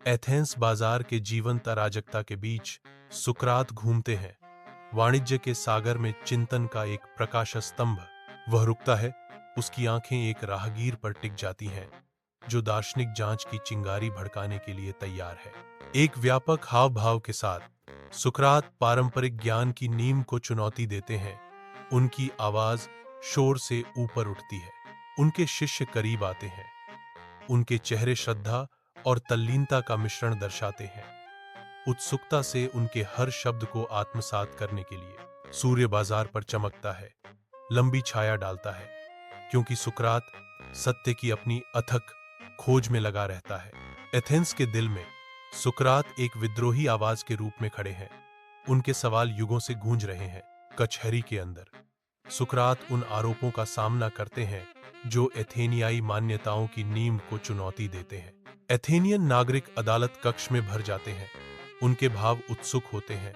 Athens बाजार के जीवंत अराजकता के बीच सुकरात घूमते हैं। वाणिज्य के सागर में चिंतन का एक प्रकाश स्तंभ। वह रुकता है, उसकी आंखें एक राहगीर पर टिक जाती हैं जो दार्शनिक जांच की चिंगारी भड़काने के लिए तैयार है। एक व्यापक हाव भाव के साथ सुकरात पारंपरिक ज्ञान की नींव को चुनौती देते हैं। उनकी आवाज शोर से ऊपर उठती है। उनके शिष्य करीब आते हैं। उनके चेहरे श्रद्धा और तल्लीनता का मिश्रण दर्शाते हैं, उत्सुकता से उनके हर शब्द को आत्मसात करने के लिए। सूर्य बाजार पर चमकता है, लंबी छाया डालता है, क्योंकि सुकरात सत्य की अपनी अथक खोज में लगा रहता है। एथेंस के दिल में सुकरात एक विद्रोही आवाज के रूप में खड़े हैं। उनके सवाल युगों से गूंज रहे हैं। कचहरी के अंदर सुकरात उन आरोपों का सामना करते हैं जो एथेनियाई मान्यताओं की नींव को चुनौती देते हैं। एथेनियन नागरिक अदालत कक्ष में भर जाते हैं। उनके भाव उत्सुक होते हैं,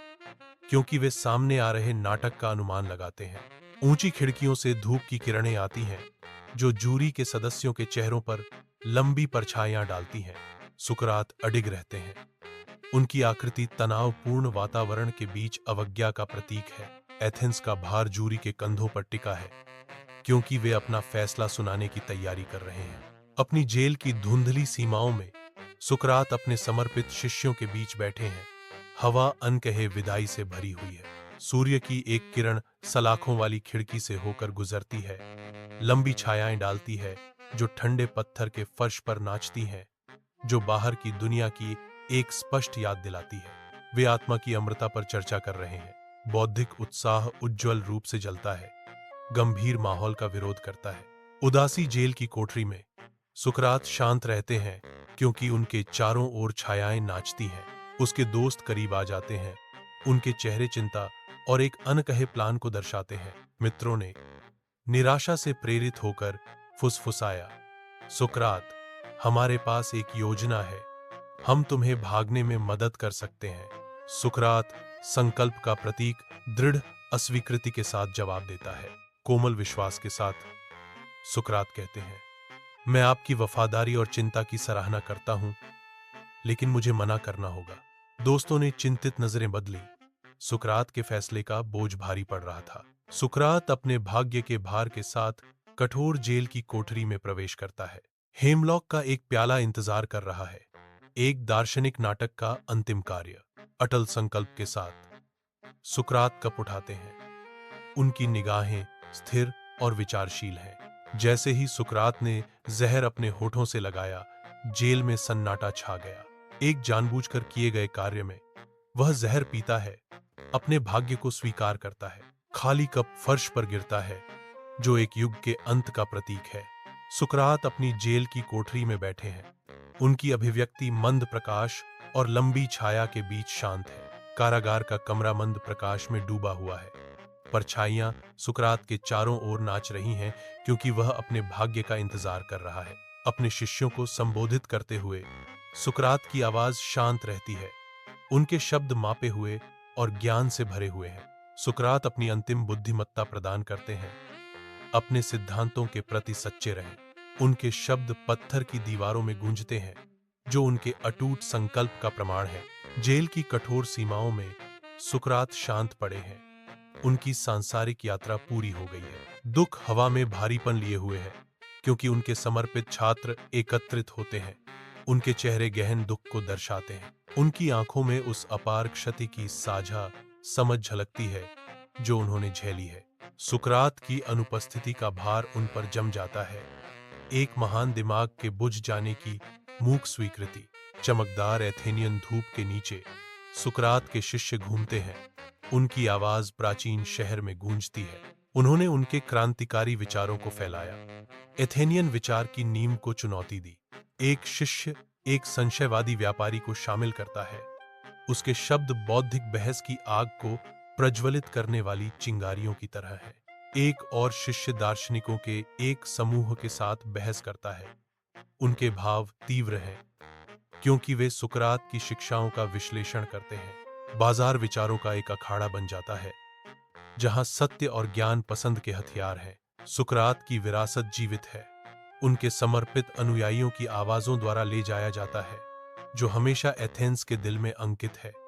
क्योंकि वे सामने आ रहे नाटक का अनुमान लगाते हैं। ऊंची खिड़कियों से धूप की किरणें आती हैं, जो जूरी के सदस्यों के चेहरों पर लंबी परछाइयां डालती हैं। सुकरात अडिग रहते हैं। उनकी आकृति तनावपूर्ण वातावरण के बीच अवज्ञा का प्रतीक है। एथेंस का भार जूरी के कंधों पर टिका है, क्योंकि वे अपना फैसला सुनाने की तैयारी कर रहे हैं। अपनी जेल की धुंधली सीमाओं में सुकरात अपने समर्पित शिष्यों के बीच बैठे हैं। हवा अनकहे विदाई से भरी हुई है। सूर्य की एक किरण सलाखों वाली खिड़की से होकर गुजरती है, लंबी छायाएं डालती है जो ठंडे पत्थर के फर्श पर नाचती हैं, जो बाहर की दुनिया की एक स्पष्ट याद दिलाती है। वे आत्मा की अमृता पर चर्चा कर रहे हैं। बौद्धिक उत्साह उज्ज्वल रूप से जलता है, गंभीर माहौल का विरोध करता है। उदासी जेल की कोठरी में सुकरात शांत रहते हैं, क्योंकि उनके चारों ओर छायाएं नाचती हैं। उसके दोस्त करीब आ जाते हैं। उनके चेहरे चिंता और एक अनकहे प्लान को दर्शाते हैं। मित्रों ने निराशा से प्रेरित होकर फुसफुसाया, सुकरात, हमारे पास एक योजना है, हम तुम्हें भागने में मदद कर सकते हैं। सुकरात संकल्प का प्रतीक दृढ़ अस्वीकृति के साथ जवाब देता है। कोमल विश्वास के साथ सुकरात कहते हैं, मैं आपकी वफादारी और चिंता की सराहना करता हूं, लेकिन मुझे मना करना होगा। दोस्तों ने चिंतित नजरें बदली। सुकरात के फैसले का बोझ भारी पड़ रहा था। सुकरात अपने भाग्य के भार के साथ कठोर जेल की कोठरी में प्रवेश करता है। हेमलॉक का एक प्याला इंतजार कर रहा है। एक दार्शनिक नाटक का अंतिम कार्य। अटल संकल्प के साथ सुकरात कप उठाते हैं। उनकी निगाहें स्थिर और विचारशील हैं। जैसे ही सुकरात ने जहर अपने होठों से लगाया, जेल में सन्नाटा छा गया। एक जानबूझकर किए गए कार्य में वह जहर पीता है, अपने भाग्य को स्वीकार करता है। खाली कप फर्श पर गिरता है, जो एक युग के अंत का प्रतीक है। सुकरात अपनी जेल की कोठरी में बैठे हैं। उनकी अभिव्यक्ति मंद प्रकाश और लंबी छाया के बीच शांत है। कारागार का कमरा मंद प्रकाश में डूबा हुआ है। परछाइयां सुकरात के चारों ओर नाच रही हैं, क्योंकि वह अपने भाग्य का इंतजार कर रहा है। अपने शिष्यों को संबोधित करते हुए सुकरात की आवाज शांत रहती है। उनके शब्द मापे हुए और ज्ञान से भरे हुए हैं। सुकरात अपनी अंतिम बुद्धिमत्ता प्रदान करते हैं। अपने सिद्धांतों के प्रति सच्चे रहें। उनके शब्द पत्थर की दीवारों में गूंजते हैं, जो उनके अटूट संकल्प का प्रमाण है। जेल की कठोर सीमाओं में सुकरात शांत पड़े हैं। उनकी सांसारिक यात्रा पूरी हो गई है। दुख हवा में भारीपन लिए हुए है, क्योंकि उनके समर्पित छात्र एकत्रित होते हैं। उनके चेहरे गहन दुख को दर्शाते हैं। उनकी आंखों में उस अपार क्षति की साझा समझ झलकती है जो उन्होंने झेली है। सुकरात की अनुपस्थिति का भार उन पर जम जाता है। एक महान दिमाग के बुझ जाने की मूक स्वीकृति। चमकदार एथेनियन धूप के नीचे सुकरात के शिष्य घूमते हैं। उनकी आवाज प्राचीन शहर में गूंजती है। उन्होंने उनके क्रांतिकारी विचारों को फैलाया, एथेनियन विचार की नींव को चुनौती दी। एक शिष्य एक संशयवादी व्यापारी को शामिल करता है। उसके शब्द बौद्धिक बहस की आग को प्रज्वलित करने वाली चिंगारियों की तरह है। एक और शिष्य दार्शनिकों के एक समूह के साथ बहस करता है। उनके भाव तीव्र हैं, क्योंकि वे सुकरात की शिक्षाओं का विश्लेषण करते हैं। बाजार विचारों का एक अखाड़ा बन जाता है, जहां सत्य और ज्ञान पसंद के हथियार हैं। सुकरात की विरासत जीवित है। उनके समर्पित अनुयायियों की आवाजों द्वारा ले जाया जाता है। जो हमेशा एथेंस के दिल में अंकित है।